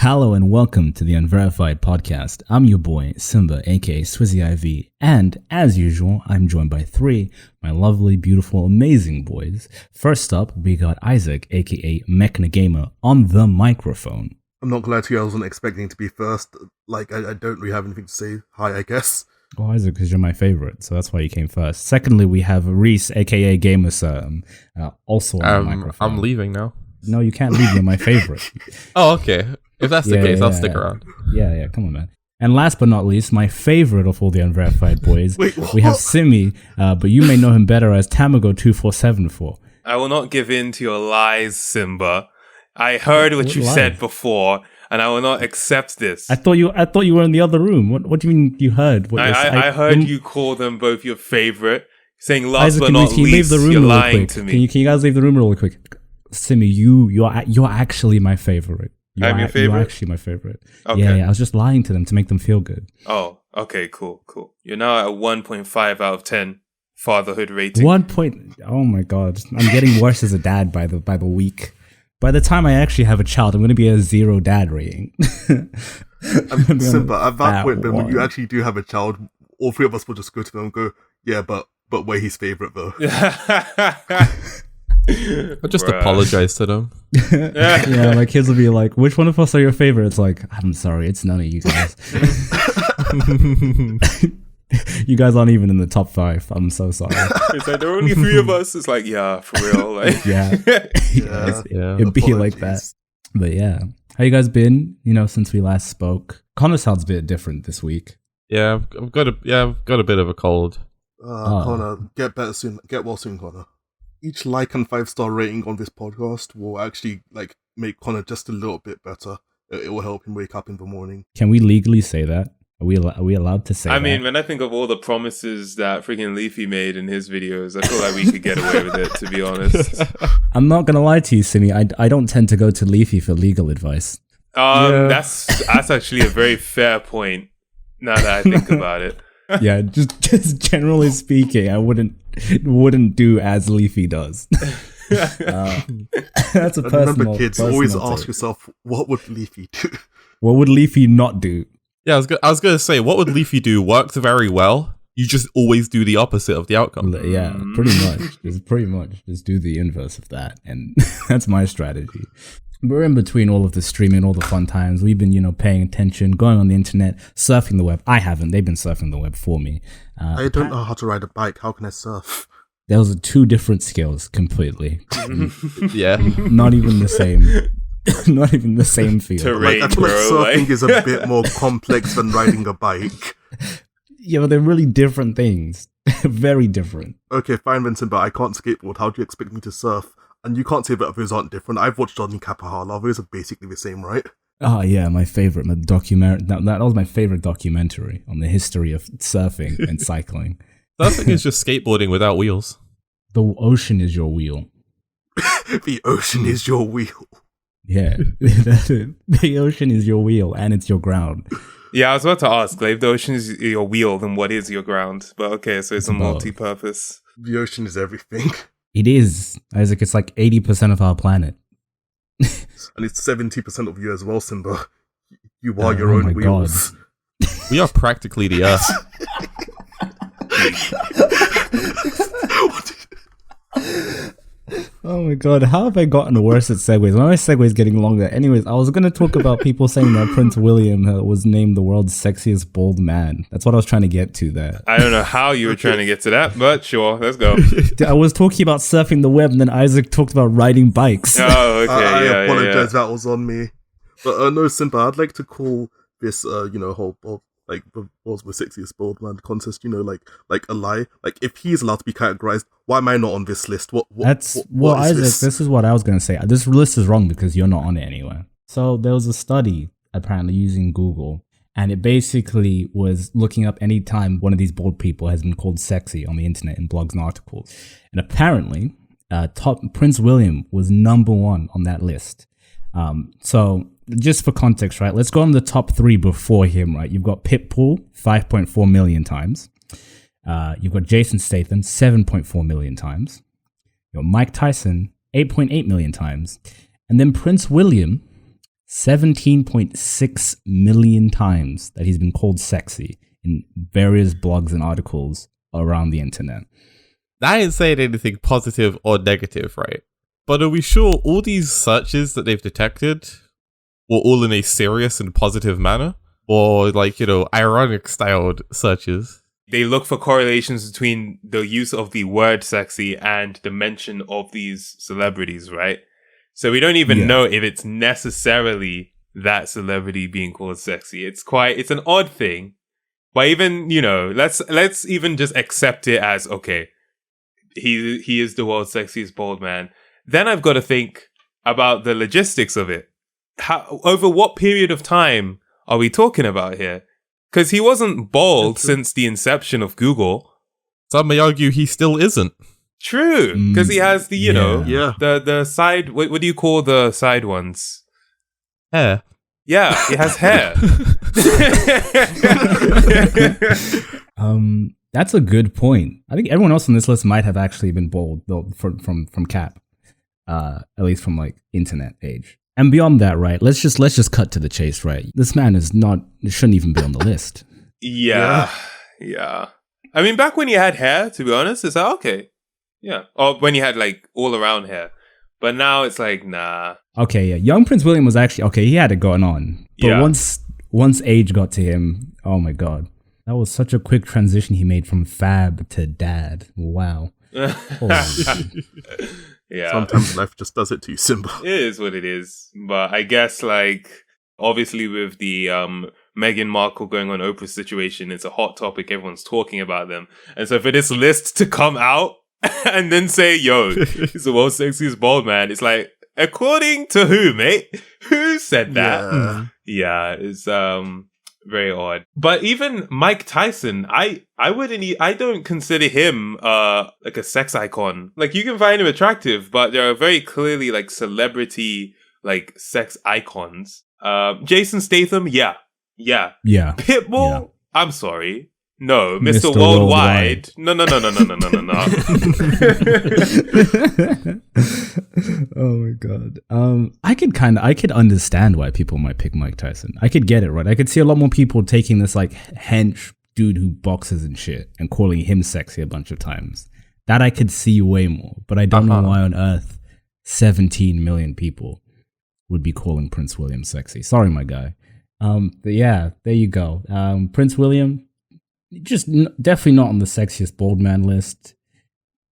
Hello and welcome to the Unverified podcast. I'm your boy, Simba, aka Swizzy IV, and as usual, I'm joined by three, my lovely, beautiful, amazing boys. First up, we got Isaac, aka Mechna Gamer, on the microphone. I'm not glad I wasn't expecting to be first. Like, I don't really have anything to say. Hi, I guess. Well, Isaac, because you're my favorite, so that's why you came first. Secondly, we have Reese, aka Gamer also on the microphone. I'm leaving now. No, you can't leave. You're my favorite. Oh, okay. If that's the case, I'll stick around. Yeah, come on, man. And last but not least, my favorite of all the Unverified boys, we have Simi, but you may know him better as Tamago2474. I will not give in to your lies, Simba. I heard what you said before, and I will not accept this. I thought you were in the other room. What do you mean you heard? I heard you call them both your favorite, saying last Isaac, but not least, you're lying to me. Can you guys leave the room really quick? Simi, you're actually my favorite. I'm your favorite? You're actually my favorite. Okay. Yeah, I was just lying to them to make them feel good. Oh, okay, cool. You're now at a 1.5 out of 10 fatherhood rating. 1 point. Oh my god, I'm getting worse as a dad by the week. By the time I actually have a child, I'm going to be a 0 dad rating. Simba, at that point, when you actually do have a child, all three of us will just go to them and go, yeah, but we're his favorite though. I'll just apologize to them. Yeah, my kids will be like, which one of us are your favorite? It's like, I'm sorry, it's none of you guys. You guys aren't even in the top 5. I'm so sorry. It's like, there are only 3 of us. It's like, yeah, for real. Like, yeah. It'd be like that. But yeah. How you guys been, since we last spoke? Connor sounds a bit different this week. Yeah, I've got a bit of a cold. Connor, get better soon. Get well soon, Connor. Each like and 5-star rating on this podcast will actually make Connor just a little bit better. It will help him wake up in the morning. Can we legally say that? Are we allowed to say that? I mean, when I think of all the promises that freaking Leafy made in his videos, I feel like we could get away with it, to be honest. I'm not going to lie to you, Simi. I don't tend to go to Leafy for legal advice. That's actually a very fair point, now that I think about it. Yeah, just generally speaking, I wouldn't do as Leafy does. That's a personal. Remember, kids, always ask yourself, what would Leafy do? What would Leafy not do? Yeah, I was gonna say, what would Leafy do? Worked very well. You just always do the opposite of the outcome. Yeah, pretty much. Just do the inverse of that, and that's my strategy. We're in between all of the streaming, all the fun times. We've been, paying attention, going on the internet, surfing the web. I haven't. They've been surfing the web for me. I don't know how to ride a bike. How can I surf? Those are 2 different skills completely. Yeah. Not even the same. Not even the same field. Terrain, I feel like surfing is a bit more complex than riding a bike. Yeah, but they're really different things. Very different. Okay, fine, Vincent, but I can't skateboard. How do you expect me to surf? And you can't say that those aren't different. I've watched Johnny Capahala. Those are basically the same, right? Oh yeah, my favorite documentary. That was my favorite documentary on the history of surfing and cycling. Surfing is just skateboarding without wheels. The ocean is your wheel. The ocean is your wheel. Yeah, the ocean is your wheel and it's your ground. Yeah, I was about to ask, if the ocean is your wheel, then what is your ground? But okay, so it's a multi-purpose. The ocean is everything. It is, Isaac. It's like 80% of our planet. And it's 70% of you as well, Simba. You are your own wheels. God. We are practically the Earth. Oh my god, how have I gotten worse at segues? My segue is getting longer. Anyways, I was going to talk about people saying that Prince William was named the world's sexiest bald man. That's what I was trying to get to there. I don't know how you were trying to get to that, but sure, let's go. I was talking about surfing the web, and then Isaac talked about riding bikes. Oh, okay, I apologize, that was on me. But no, Simba, I'd like to call this, whole the world's sexiest bald man contest, like a lie. Like, if he's allowed to be categorized, why am I not on this list? What Isaac, this is what I was going to say. This list is wrong because you're not on it anywhere. So there was a study apparently using Google, and it basically was looking up any time one of these bald people has been called sexy on the internet in blogs and articles. And apparently, Prince William was number 1 on that list. So just for context, right? Let's go on the top 3 before him, right? You've got Pitbull, 5.4 million times. You've got Jason Statham, 7.4 million times. You've got Mike Tyson, 8.8 million times. And then Prince William 17.6 million times that he's been called sexy in various blogs and articles around the internet. I ain't saying anything positive or negative, right? But are we sure all these searches that they've detected were all in a serious and positive manner? Or like, ironic styled searches? They look for correlations between the use of the word sexy and the mention of these celebrities, right? So we don't even know if it's necessarily that celebrity being called sexy. It's an odd thing. But even, let's even just accept it as, okay, he is the world's sexiest bald man. Then I've got to think about the logistics of it. Over what period of time are we talking about here? Because he wasn't bald since the inception of Google. Some may argue he still isn't. True, because he has the, the side, what do you call the side ones? Hair. Yeah, he has hair. That's a good point. I think everyone else on this list might have actually been bald, though, from Cap, at least from like internet age. And beyond that, right? Let's just cut to the chase, right? This man shouldn't even be on the list. Yeah. I mean, back when he had hair, to be honest, it's like, okay. Yeah. Or when he had like all around hair. But now it's like, nah. Okay, yeah. Young Prince William was actually, okay, he had it going on. But once age got to him, oh my God. That was such a quick transition he made from fab to dad. Wow. Yeah. Sometimes life just does it to you, Simba. It is what it is. But I guess, like, obviously with the Meghan Markle going on Oprah situation, it's a hot topic. Everyone's talking about them. And so for this list to come out and then say, yo, he's the world's sexiest bald man, it's like, according to who, mate? Who said that? Yeah, it's very odd. But even Mike Tyson, I don't consider him like a sex icon. Like, you can find him attractive, but there are very clearly like celebrity like sex icons. Jason Statham, yeah. Pitbull, I'm sorry. No, Mr. Worldwide. No. Oh my God. I could understand why people might pick Mike Tyson. I could get it, right? I could see a lot more people taking this like hench dude who boxes and shit and calling him sexy a bunch of times. That I could see way more, but I don't know why on earth 17 million people would be calling Prince William sexy. Sorry, my guy. But yeah, there you go. Prince William, just definitely not on the sexiest bald man list.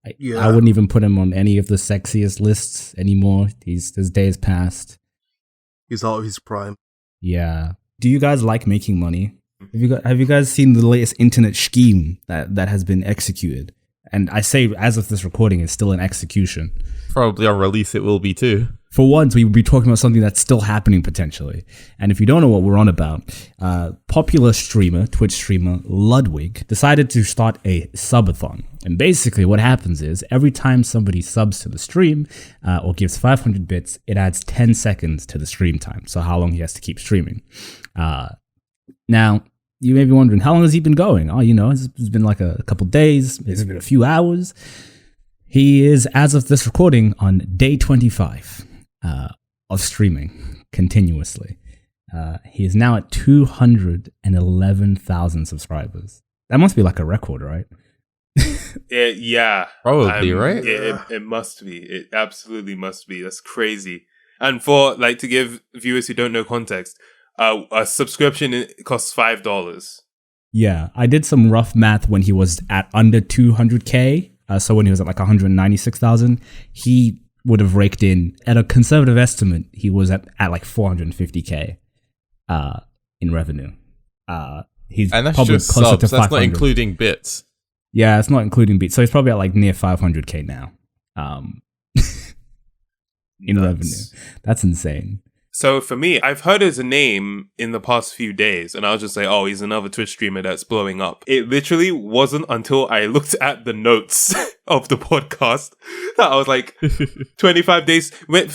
I wouldn't even put him on any of the sexiest lists anymore. His day is past. He's out of his prime. Yeah. Do you guys like making money? Have you guys seen the latest internet scheme that has been executed? And I say, as of this recording, it's still in execution. Probably on release it will be too. For once, we would be talking about something that's still happening potentially. And if you don't know what we're on about, popular streamer, Twitch streamer, Ludwig, decided to start a subathon. And basically what happens is every time somebody subs to the stream or gives 500 bits, it adds 10 seconds to the stream time. So how long he has to keep streaming. Now, you may be wondering, how long has he been going? Oh, it's been like a couple days. It's been a few hours. He is, as of this recording, on day 25 of streaming continuously. He is now at 211,000 subscribers. That must be like a record, right? Yeah. Probably, right? It must be. It absolutely must be. That's crazy. And for, like, to give viewers who don't know context, a subscription costs $5. Yeah, I did some rough math when he was at under 200K. So when he was at like 196,000, he would have raked in, at a conservative estimate, he was at like 450K in revenue. He's and that's probably just closer subs. to 500. That's not including bits. Yeah, it's not including beats. So he's probably at like near 500K now in revenue. That's insane. So for me, I've heard his name in the past few days, and I was just like, oh, he's another Twitch streamer that's blowing up. It literally wasn't until I looked at the notes of the podcast that I was like, 25 days.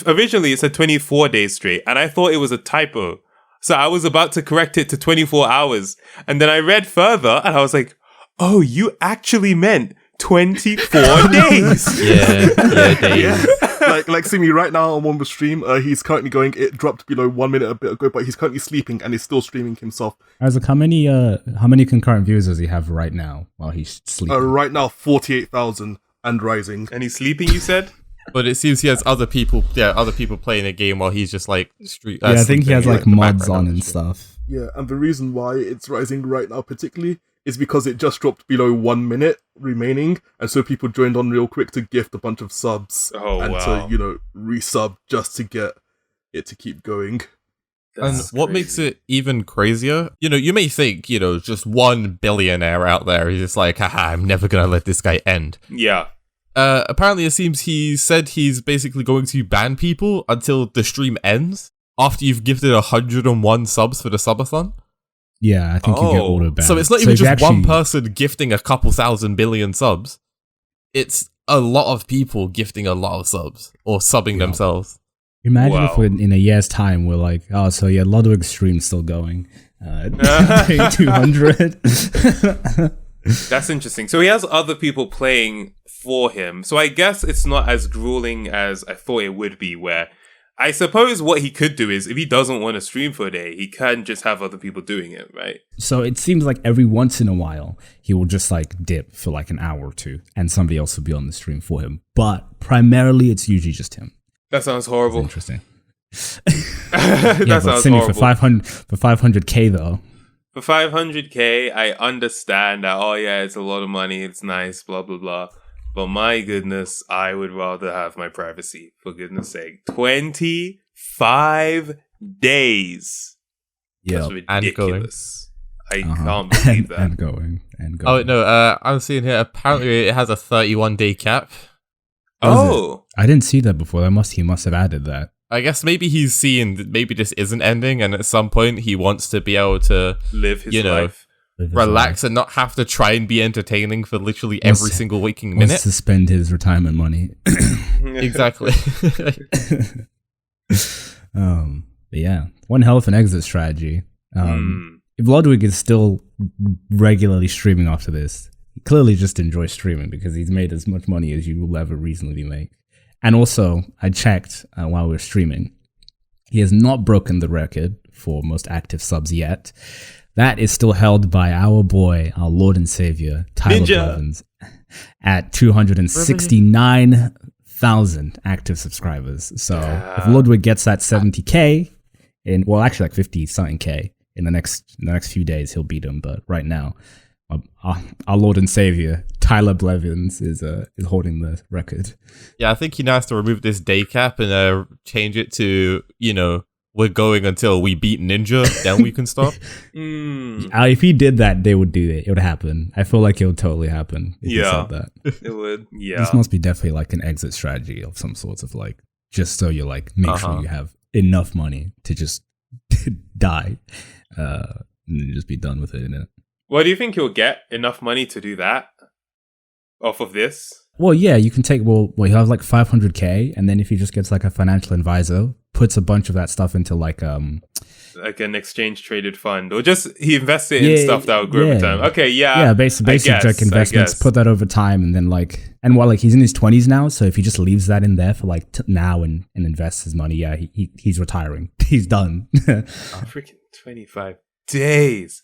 Originally, it said 24 days straight, and I thought it was a typo. So I was about to correct it to 24 hours. And then I read further, and I was like, oh, you actually meant 24 days. Yeah, days. like see me right now on one stream. He's currently going. It dropped below 1 minute a bit ago, but he's currently sleeping and is still streaming himself. Isaac, how many concurrent viewers does he have right now while he's sleeping? Right now, 48,000 and rising. And he's sleeping, you said? But it seems he has other people playing a game while he's just like I think he has like mods on and stuff. Yeah, and the reason why it's rising right now particularly is because it just dropped below 1 minute remaining, and so people joined on real quick to gift a bunch of subs and to, resub just to get it to keep going. That's what makes it even crazier, you may think, just one billionaire out there is just like, haha, I'm never gonna let this guy end. Yeah. Apparently it seems he said he's basically going to ban people until the stream ends after you've gifted 101 subs for the subathon. Yeah, I think you get auto banned. So it's not even just one person gifting a couple thousand billion subs. It's a lot of people gifting a lot of subs or subbing themselves. Imagine if in a year's time we're like, oh, so yeah, Ludwig's stream's still going. 200. That's interesting. So he has other people playing for him. So I guess it's not as grueling as I thought it would be, where I suppose what he could do is if he doesn't want to stream for a day, he can just have other people doing it, right? So it seems like every once in a while, he will just like dip for like an hour or two and somebody else will be on the stream for him. But primarily it's usually just him. That sounds horrible. That's interesting. That sounds Cindy, horrible. for 500k though. For 500k, I understand that, oh yeah, it's a lot of money, it's nice, blah, blah, blah. But my goodness, I would rather have my privacy, for goodness sake. 25 days. Yeah, that's ridiculous. I can't and believe that. And going. Oh, no, I'm seeing here, apparently it has a 31-day cap. Oh! I didn't see that before. He must have added that. I guess maybe he's seeing that maybe this isn't ending, and at some point he wants to be able to live his life. Relax and not have to try and be entertaining for literally every single waking minute. Wants to spend his retirement money. Exactly. But yeah, one hell of an exit strategy. If Ludwig is still regularly streaming after this, he clearly just enjoys streaming because he's made as much money as you will ever reasonably make. And also, I checked while we were streaming, he has not broken the record for most active subs yet. That is still held by our boy, our Lord and Savior, Tyler Blevins, at 269,000 active subscribers. So if Ludwig gets that 70k, actually like 50-something k in the next few days, he'll beat him. But right now, our Lord and Savior, Tyler Blevins, is holding the record. Yeah, I think he now has to remove this day cap and change it to, we're going until we beat Ninja, then we can stop. If he did that, they would do it. It would happen. I feel like it would totally happen if he said that. It would, yeah. This must be definitely like an exit strategy of some sorts of like, just so you like, make sure you have enough money to just die and just be done with it, innit? Well, do you think he'll get enough money to do that off of this? Well, yeah, you can take, he'll have like 500k, and then if he just gets like a financial advisor, puts a bunch of that stuff into like an exchange traded fund, or just he invests it in stuff that will grow over time. Okay, basic direct investments, put that over time, and then he's in his 20s now, so if he just leaves that in there for like now and invests his money, he's retiring. He's done. Freaking 25 days.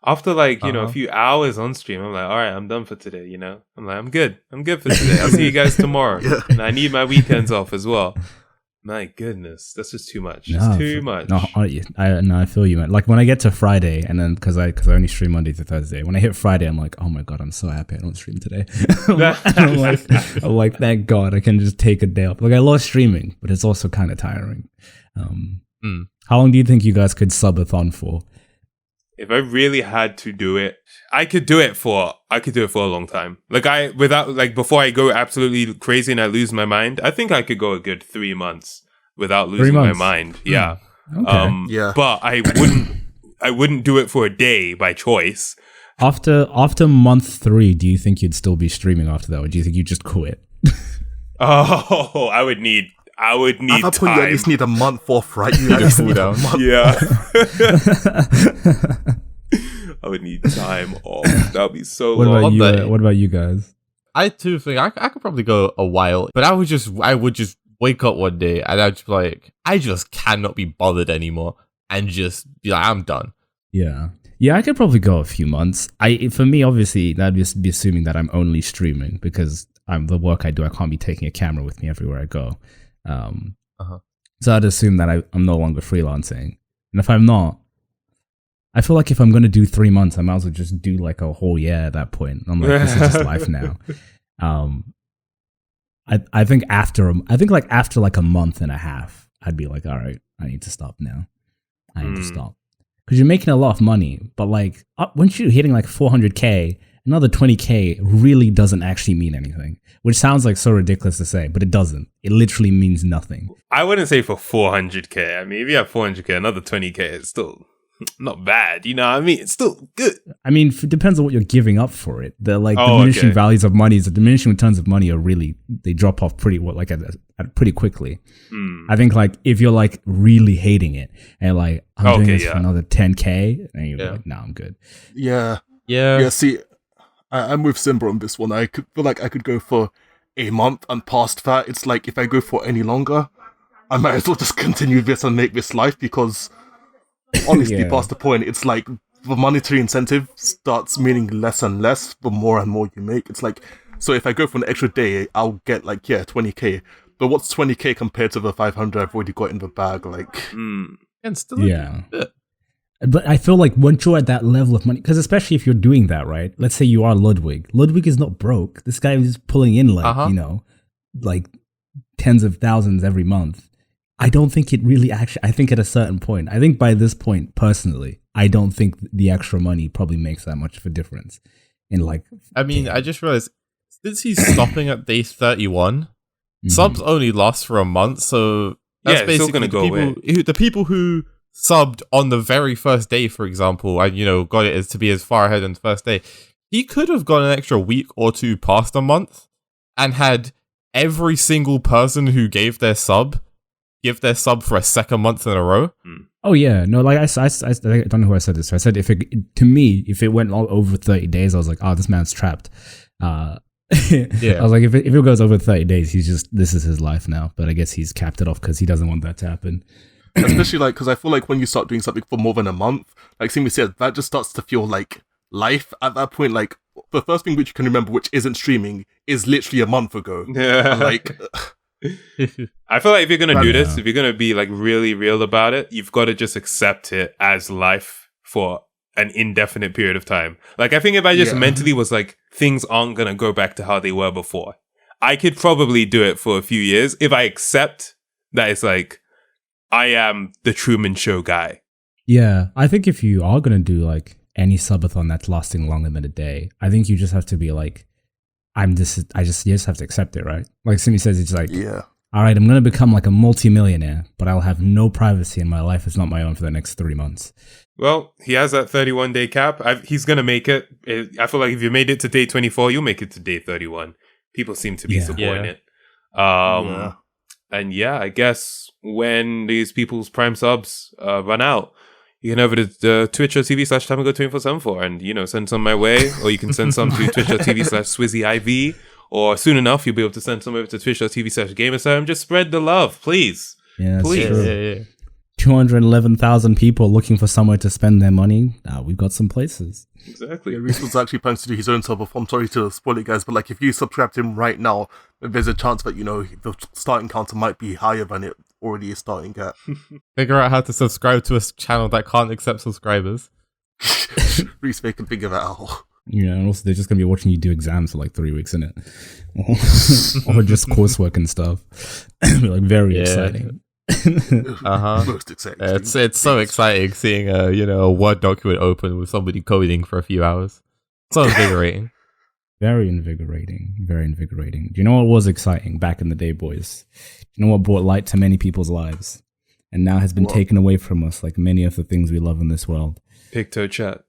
After a few hours on stream, I'm like, all right, I'm done for today, I'm like, I'm good for today. I'll see you guys tomorrow. And I need my weekends off as well. My goodness, that's just too much. It's too much. No, I feel you, man. Like when I get to Friday, and then because I only stream Monday to Thursday, when I hit Friday, I'm like, oh my god, I'm so happy I don't stream today. I'm like, thank God, I can just take a day off. Like I love streaming, but it's also kind of tiring. How long do you think you guys could subathon for? If I really had to do it, I could do it for a long time. Before I go absolutely crazy and I lose my mind, I think I could go a good 3 months without losing my mind. Yeah. Okay. But I wouldn't do it for a day by choice. After month 3, do you think you'd still be streaming after that, or do you think you'd just quit? I would need At that time. point, you at least need a month off, right? You at least need a month. Yeah. I would need time off. That would be so long. What about you guys? I too think I could probably go a while, but I would just wake up one day and I'd just be like, I just cannot be bothered anymore, and just be like, I'm done. Yeah. Yeah, I could probably go a few months. For me, obviously, that'd just be assuming that I'm only streaming because the work I do, I can't be taking a camera with me everywhere I go. So I'd assume that I'm no longer freelancing. And if I'm not, I feel like if I'm going to do 3 months, I might as well just do like a whole year at that point. I'm like, this is just life now. I think after like a month and a half, I'd be like, all right, I need to stop now. I need to stop. Because you're making a lot of money, but like once you're hitting like 400K, another 20K really doesn't actually mean anything, which sounds like so ridiculous to say, but it doesn't. It literally means nothing. I wouldn't say for 400K. I mean, if you have 400K, another 20K is still not bad. You know what I mean? It's still good. I mean, it depends on what you're giving up for it. The diminishing values of money, the diminishing returns of money are really, they drop off pretty pretty quickly. I think like if you're like really hating it and like I'm doing this for another 10K, and you're like, no, I'm good. Yeah. See, I'm with Simba on this one. I feel like I could go for a month, and past that, it's like if I go for any longer, I might as well just continue this and make this life, because honestly, past the point, it's like the monetary incentive starts meaning less and less the more and more you make. It's like, so if I go for an extra day, I'll get like 20K. But what's 20K compared to the 500 I've already got in the bag? Like, and still, But I feel like once you're at that level of money, because especially if you're doing that, right? Let's say you are Ludwig. Ludwig is not broke. This guy is pulling in like, like tens of thousands every month. I don't think it really actually, I think at a certain point, I think by this point, personally, I don't think the extra money probably makes that much of a difference in like. I mean, I just realized, since he's stopping at day 31, subs only last for a month. So that's basically still gonna go away. The people who subbed on the very first day, for example, and got it as to be as far ahead on the first day, he could have gone an extra week or two past a month and had every single person who gave their sub give their sub for a second month in a row. Oh yeah, no, like I don't know who I said this. I said if it went all over 30 days, I was like, oh, this man's trapped. I was like, if it goes over 30 days, this is his life now. But I guess he's capped it off because he doesn't want that to happen. Especially like, because I feel like when you start doing something for more than a month, like Simi said, that just starts to feel like life at that point. Like the first thing which you can remember, which isn't streaming, is literally a month ago. Yeah. And like, I feel like if you're gonna do this, if you're gonna be like really real about it, you've got to just accept it as life for an indefinite period of time. Like, I think if I just mentally was like, things aren't gonna go back to how they were before, I could probably do it for a few years if I accept that it's like, I am the Truman Show guy. Yeah, I think if you are going to do like any subathon that's lasting longer than a day, I think you just have to be like, you just have to accept it, right? Like Simi says, it's like, all right, I'm going to become like a multi-millionaire, but I'll have no privacy and my life is not my own for the next 3 months. Well, he has that 31-day cap. He's going to make it. I feel like if you made it to day 24, you'll make it to day 31. People seem to be supporting it. And I guess when these people's Prime subs run out, you can over to twitch.tv/TimeGo247 and, send some my way, or you can send some to twitch.tv/SwizzyIV, or soon enough, you'll be able to send some over to twitch.tv/GamerSam. Just spread the love, please. Yeah, please. True. 211,000 people looking for somewhere to spend their money. We've got some places. Exactly. Yeah, Reese was actually planning to do his own sub. I'm sorry to spoil it, guys, but like if you subscribe to him right now, there's a chance that the starting counter might be higher than it already is starting at. Figure out how to subscribe to a channel that can't accept subscribers. Reese, they can figure that out. Yeah, and also they're just gonna be watching you do exams for like 3 weeks, innit? Or just coursework and stuff. Like very exciting. Most exciting. It's so exciting seeing a Word document open with somebody coding for a few hours. So invigorating. Very invigorating. Very invigorating. Do you know what was exciting back in the day, boys? Do you know what brought light to many people's lives and now has been taken away from us, like many of the things we love in this world? Picto chat.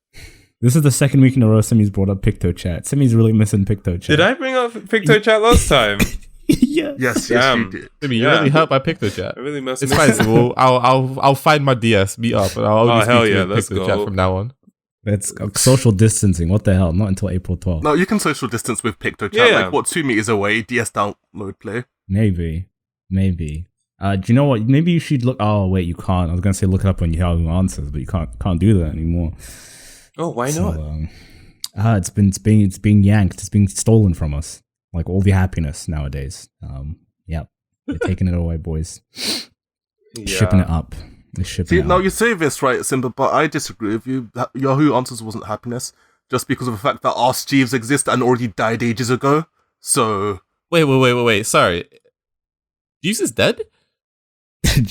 This is the second week in a row Simi's brought up Picto chat. Simi's really missing Picto chat. Did I bring up Picto chat last time? Yes, you did. Simi, you really hurt by Picto chat. I really must. It's fine. So I'll find my DS, meet up, and I'll only speak to Picto chat from now on. That's social distancing. What the hell? Not until April 12th. No, you can social distance with Picto chat. Like, 2 meters away, DS download play. Maybe. Maybe. Do you know what? Maybe you should look. Oh wait, you can't. I was gonna say look it up on Yahoo Answers, but you can't do that anymore. Oh, why not? It's being yanked. It's being stolen from us. Like all the happiness nowadays. Yep, they're taking it away, boys. Shipping it up. See, now you say this right, Simba, but I disagree with you. Yahoo Answers wasn't happiness just because of the fact that Ask Jeeves exists and already died ages ago. So wait. Sorry, Jeeves is dead.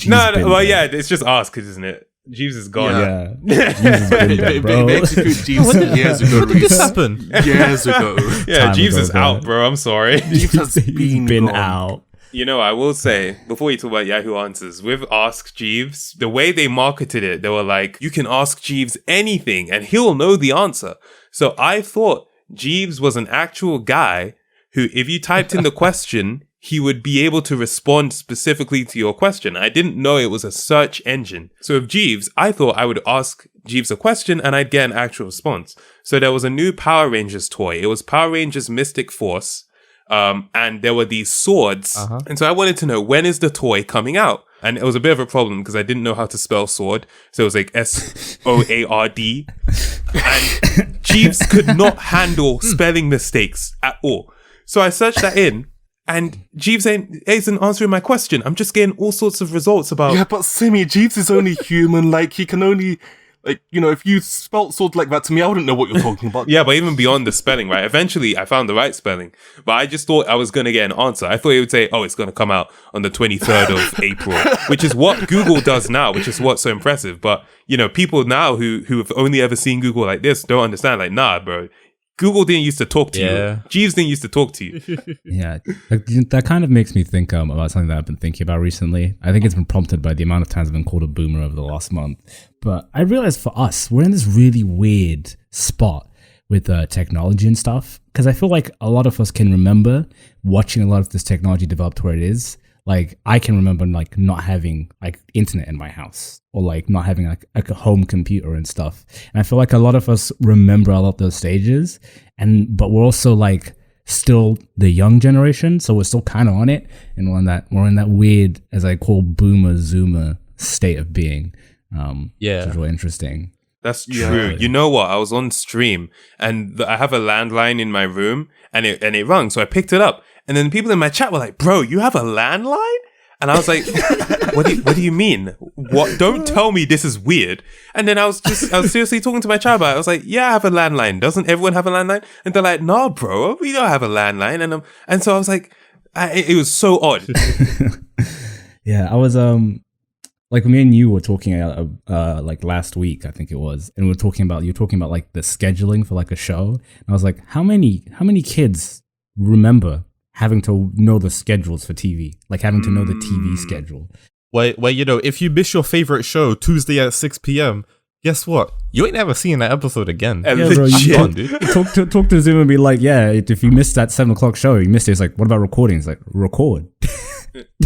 No, well, yeah, it's just Ask, isn't it? Jeeves is gone. Yeah. Jeeves has been dead, bro. They executed Jeeves years ago. When did this happen? Years ago. Yeah, Time Jeeves ago, is bro. out, bro. I'm sorry. Jeeves has been gone. out. You know, I will say, before you talk about Yahoo Answers, with Ask Jeeves, the way they marketed it, they were like, you can ask Jeeves anything and he'll know the answer. So I thought Jeeves was an actual guy who, if you typed in the question, he would be able to respond specifically to your question. I didn't know it was a search engine. So with Jeeves, I thought I would ask Jeeves a question and I'd get an actual response. So there was a new Power Rangers toy. It was Power Rangers Mystic Force. And there were these swords. And so I wanted to know, when is the toy coming out? And it was a bit of a problem because I didn't know how to spell sword. So it was like SOARD. And Jeeves could not handle spelling mistakes at all. So I searched that in. And Jeeves isn't answering my question. I'm just getting all sorts of results about... Yeah, but Simi, Jeeves is only human. Like, he can only... Like, you know, if you spelt sword like that to me, I wouldn't know what you're talking about. Yeah, but even beyond the spelling, right? Eventually, I found the right spelling. But I just thought I was going to get an answer. I thought it would say, oh, it's going to come out on the 23rd of April, which is what Google does now, which is what's so impressive. But, you know, people now who have only ever seen Google like this don't understand. Like, nah, bro. Google didn't used to talk to you. Jeeves didn't used to talk to you. Yeah, that kind of makes me think about something that I've been thinking about recently. I think it's been prompted by the amount of times I've been called a boomer over the last month. But I realized for us, we're in this really weird spot with technology and stuff. Because I feel like a lot of us can remember watching a lot of this technology develop to where it is. Like, I can remember like not having like internet in my house or like not having like a home computer and stuff. And I feel like a lot of us remember a lot of those stages, but we're also like still the young generation, so we're still kind of on it, and we're in that weird, as I call boomer zoomer state of being. Which is really interesting. That's true. You know what? I was on stream and I have a landline in my room and it rung, so I picked it up. And then people in my chat were like, bro, you have a landline? And I was like, what do you mean? What? Don't tell me this is weird. And then I was seriously talking to my chat about it. I was like, yeah, I have a landline. Doesn't everyone have a landline? And they're like, no, bro, we don't have a landline. And so I was like, it was so odd. Yeah, I was, like me and you were talking like last week, I think it was, and you were talking about like the scheduling for like a show. And I was like, how many kids remember having to know the schedules for TV, like having to know the TV schedule? Well, you know, if you miss your favorite show Tuesday at 6 p.m., guess what? You ain't never seeing that episode again. Yeah, bro, talk to Zoom and be like, yeah, if you missed that 7 o'clock show, you missed it. It's like, what about recording? It's like, record.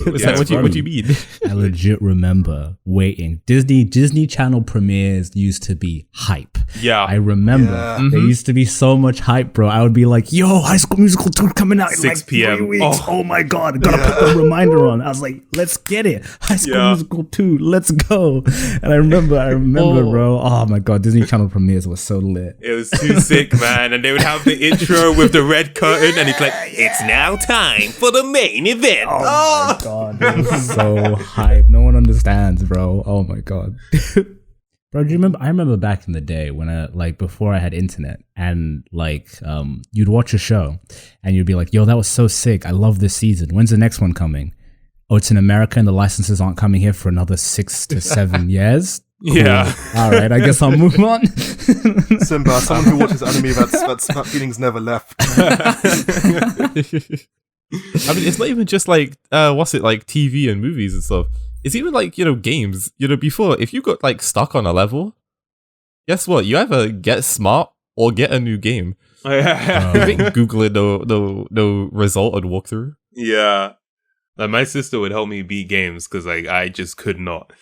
What do you mean? I legit remember waiting. Disney Channel premieres used to be hype. Yeah, I remember. Yeah. There used to be so much hype, bro. I would be like, yo, High School Musical 2 coming out in 6 like p.m. 3 weeks. Oh my god, gotta put the reminder on. I was like, let's get it. High School Musical 2, let's go. And I remember, bro. Oh my god, Disney Channel premieres was so lit. It was too sick, man. And they would have the intro with the red curtain, and it's like, it's now time for the main event. Oh my god, it was so hype. No one understands, bro. Oh my god. Bro, do you remember? I remember back in the day when before I had internet, and you'd watch a show and you'd be like, yo, that was so sick. I love this season. When's the next one coming? Oh, it's in America and the licenses aren't coming here for another 6 to 7 years. Cool. Yeah. All right, I guess I'll move on. Simba, someone who watches anime, that feeling's never left. I mean, it's not even just like TV and movies and stuff. It's even like, you know, games. You know, before, if you got like stuck on a level, guess what? You either get smart or get a new game. You think Google it no result and walkthrough. Yeah. Like my sister would help me beat games because like I just could not.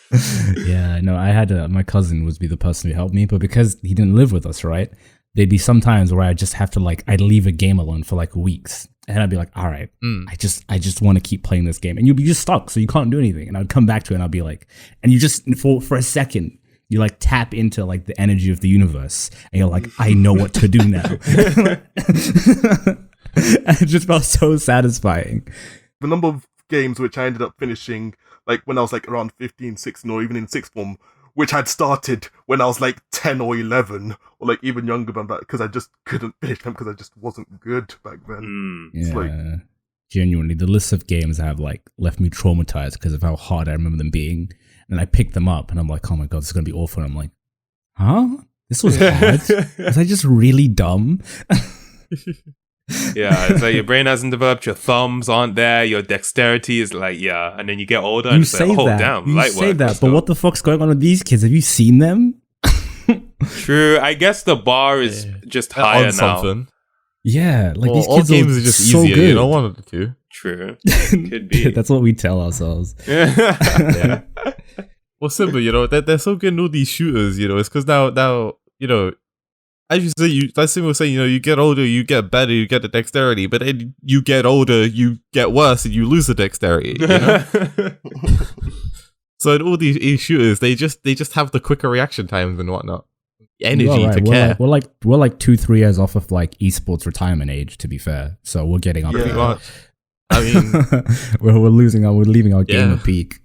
Yeah, no, I had my cousin would be the person who helped me, but because he didn't live with us, right? There'd be some times where I just have to I'd leave a game alone for like weeks. And I'd be like, all right, I just want to keep playing this game. And you'd be just stuck, so you can't do anything. And I'd come back to it and I'd be like, and you just, for a second, you like tap into like the energy of the universe. And you're like, I know what to do now. And it just felt so satisfying. The number of games which I ended up finishing, like when I was like around 15, 16, or even in sixth form, which I'd started when I was like 10 or 11, or like even younger than that, because I just couldn't finish them because I just wasn't good back then. Yeah, like, genuinely, the list of games have like left me traumatized because of how hard I remember them being. And I picked them up and I'm like, oh my God, this is going to be awful. And I'm like, huh? This was hard? Was I just really dumb? Yeah, it's like your brain hasn't developed, your thumbs aren't there, your dexterity is like, yeah, and then you get older and it's like, oh, damn, light work. You say that, but what the fuck's going on with these kids? Have you seen them? True, I guess the bar is just higher now. Something. Yeah, like these kids games are just so easier, good. You don't want it to. True, could be. That's what we tell ourselves. Yeah. Well, Simba, you know, they're so good in all these shooters, you know, it's because now, you know, as you say, like Simba was saying, you know, you get older, you get better, you get the dexterity, but then you get older, you get worse, and you lose the dexterity. You know? So in all these shooters, they just have the quicker reaction times and whatnot, energy to care. We're like 2-3 years off of like esports retirement age. To be fair, so we're getting up. Pretty much. I mean, we're leaving our gamer peak.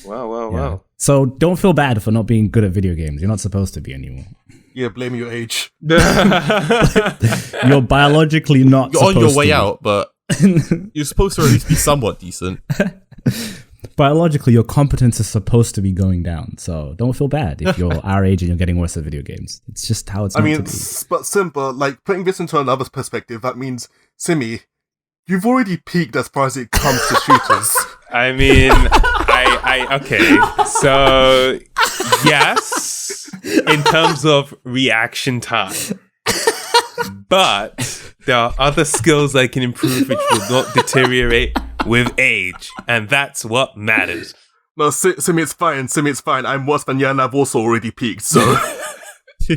Wow. So don't feel bad for not being good at video games. You're not supposed to be anymore. Yeah, blame your age. You're biologically not. You're on your way out, but you're supposed to at least be somewhat decent. Biologically, your competence is supposed to be going down. So don't feel bad if you're our age and you're getting worse at video games. It's just how it's meant to be. But Simba, like putting this into another perspective, that means Simi, you've already peaked as far as it comes to shooters. I mean, okay. So, yes, in terms of reaction time. But there are other skills I can improve which will not deteriorate with age. And that's what matters. No, Simi, it's fine. I'm worse than you and I've also already peaked, so...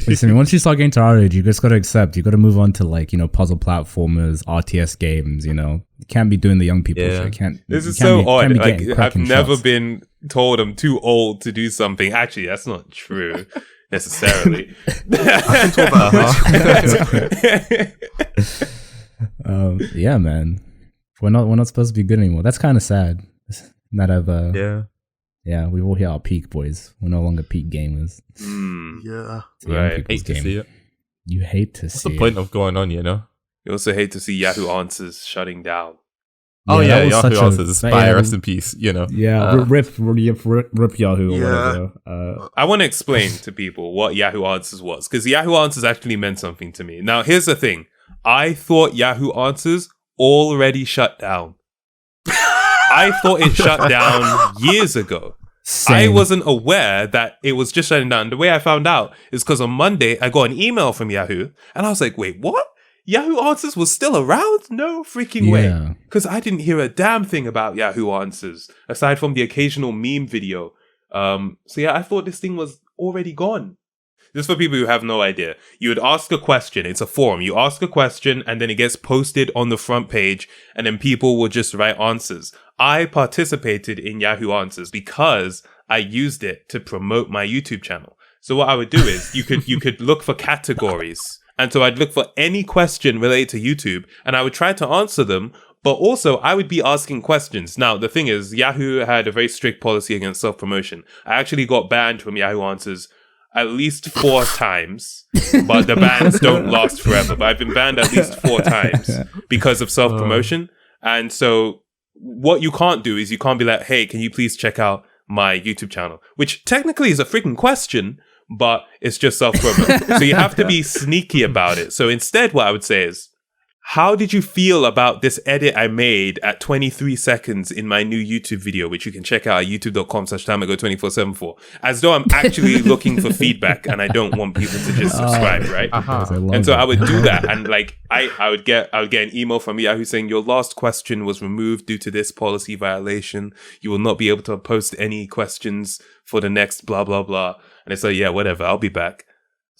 Listen, once you start getting to our age, you just got to accept. You got to move on to like, you know, puzzle platformers, RTS games. You know, you can't be doing the young people shit. This is so odd. Like, I've never been told I'm too old to do something. Actually, that's not true necessarily. Yeah, man. We're not supposed to be good anymore. That's kind of sad. That I've Yeah, we've all hit our peak, boys. We're no longer peak gamers. Yeah. Right. Hate to see it. You hate to see it. What's the point of going on, you know? You also hate to see Yahoo Answers shutting down. Oh yeah, Yahoo Answers is fire, rest in peace, you know. Yeah, rip Yahoo or whatever. I want to explain to people what Yahoo Answers was, because Yahoo Answers actually meant something to me. Now, here's the thing. I thought Yahoo Answers already shut down. I thought it shut down years ago. Same. I wasn't aware that it was just shutting down. The way I found out is because on Monday, I got an email from Yahoo, and I was like, wait, what? Yahoo Answers was still around? No freaking way. Because I didn't hear a damn thing about Yahoo Answers, aside from the occasional meme video. So yeah, I thought this thing was already gone. Just for people who have no idea. You would ask a question. It's a forum. You ask a question and then it gets posted on the front page and then people will just write answers. I participated in Yahoo Answers because I used it to promote my YouTube channel. So what I would do is you could look for categories. And so I'd look for any question related to YouTube and I would try to answer them. But also I would be asking questions. Now, the thing is, Yahoo had a very strict policy against self-promotion. I actually got banned from Yahoo Answers at least 4 times, but the bans don't last forever. But I've been banned at least 4 times because of self-promotion. And so what you can't do is you can't be like, hey, can you please check out my YouTube channel? Which technically is a freaking question, but it's just self-promo. So you have to be sneaky about it. So instead, what I would say is, how did you feel about this edit I made at 23 seconds in my new YouTube video, which you can check out at youtube.com/tamago2474 for, as though I'm actually looking for feedback and I don't want people to just subscribe, right? And so I would do that. And like, I would get an email from Yahoo saying, your last question was removed due to this policy violation. You will not be able to post any questions for the next blah, blah, blah. And it's like, yeah, whatever. I'll be back.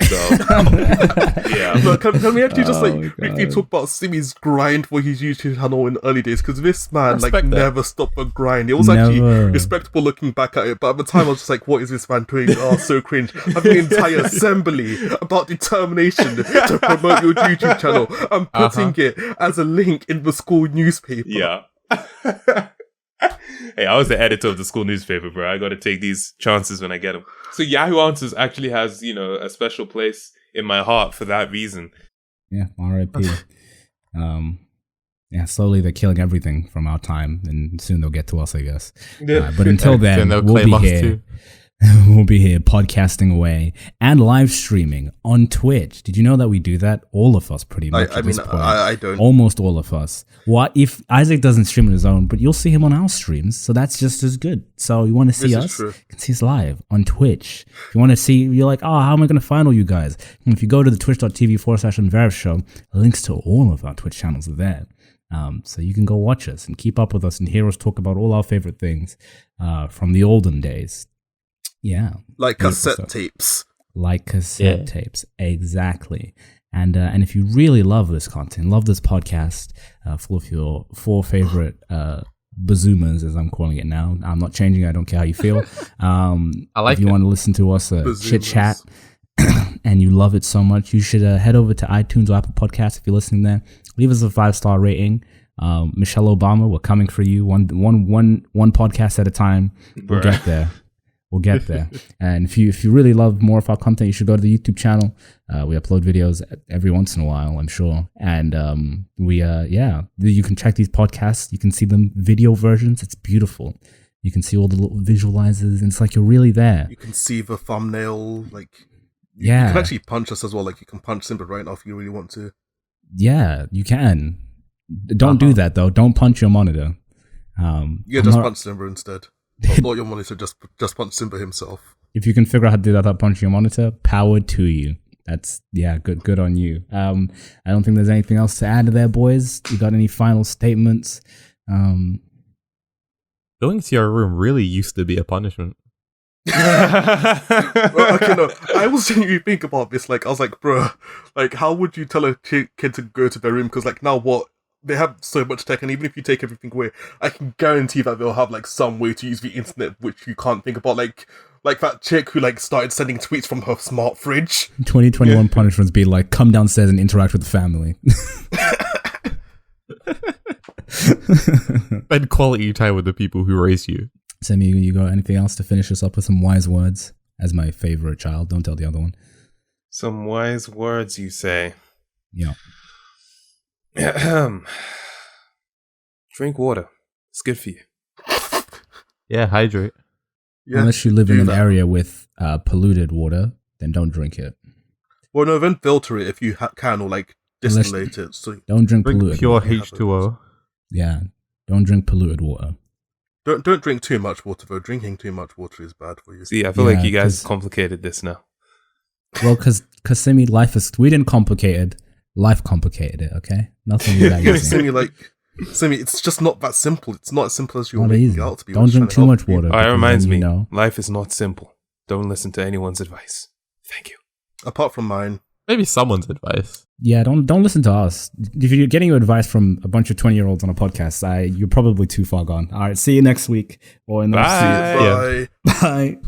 So yeah. Look, can we actually just Oh my briefly God. talk about Simi's grind for his YouTube channel in the early days? Because this man Respect that. never stopped a grind. It was actually Never. respectable looking back at it, but at the time I was just like, what is this man doing? Oh, so cringe. Having an entire assembly about determination to promote your YouTube channel and putting it as a link in the school newspaper. Yeah. Hey, I was the editor of the school newspaper, bro. I got to take these chances when I get them. So Yahoo Answers actually has, a special place in my heart for that reason. Yeah, R.I.P. Yeah, slowly they're killing everything from our time, and soon they'll get to us, I guess. But until then, they'll we'll claim be us here. too. We'll be here podcasting away and live streaming on Twitch. Did you know that we do that? All of us, pretty much. I at this mean, point. I don't. Almost all of us. What if Isaac doesn't stream on his own, but you'll see him on our streams, so that's just as good. So you want to see This is us? true. You can see us live on Twitch. If you want to see, you're like, oh, how am I going to find all you guys? And if you go to the twitch.tv/Unverified show, links to all of our Twitch channels are there. So you can go watch us and keep up with us and hear us talk about all our favorite things from the olden days. Yeah. Like Beautiful cassette stuff. tapes. Like cassette tapes. Exactly. And if you really love this content, love this podcast, full of your 4 favorite bazoomas, as I'm calling it now. I'm not changing. I don't care how you feel. I like if you it. want to listen to us Bazoomas. chit chat and you love it so much, you should head over to iTunes or Apple Podcasts if you're listening there. Leave us a 5-star rating. Michelle Obama, we're coming for you. One podcast at a time. We'll get there. We'll get there. And if you really love more of our content, you should go to the YouTube channel. We upload videos every once in a while, I'm sure. And you can check these podcasts. You can see them video versions. It's beautiful. You can see all the little visualizers, and it's like you're really there. You can see the thumbnail. Like, Yeah. you can actually punch us as well. Like, you can punch Simba right now if you really want to. Yeah, you can. Don't do that though. Don't punch your monitor. Just punch Simba instead. Not your monitor, just punch Simba himself. If you can figure out how to do that without punching your monitor, power to you. That's good on you. I don't think there's anything else to add there, boys. You got any final statements? Going to your room really used to be a punishment. Well, okay, no, I was genuinely thinking about this. Like, I was like, bro, like, how would you tell a kid to go to their room? Because, like, now what? They have so much tech, and even if you take everything away, I can guarantee that they'll have, like, some way to use the internet which you can't think about. Like that chick who, like, started sending tweets from her smart fridge. 2021 punishments be like, come downstairs and interact with the family. Spend quality time with the people who raised you. Semi, you got anything else to finish us up with some wise words? As my favorite child, don't tell the other one. Some wise words, you say. Yeah. Drink water. It's good for you. Yeah, hydrate. Yeah, Unless you live in do an that. area with polluted water, then don't drink it. Well, no, then filter it if you can, or, like, distillate it. So Don't drink Drink polluted pure water. H2O. Yeah, don't drink polluted water. don't drink too much water, though. Drinking too much water is bad for you. See, I feel like Yeah, you guys 'cause- complicated this now. Well, because Simi, we didn't complicate it. Life complicated it, okay? Nothing that easy. Simi, it's just not that simple. It's not as simple as you're Not making easy. it out to be. Don't drink too much water. It because reminds then me, you know. life is not simple. Don't listen to anyone's advice. Thank you. Apart from mine. Maybe someone's advice. Yeah, don't listen to us. If you're getting your advice from a bunch of 20-year-olds on a podcast, you're probably too far gone. All right, see you next week or in the Bye. Bye. Bye.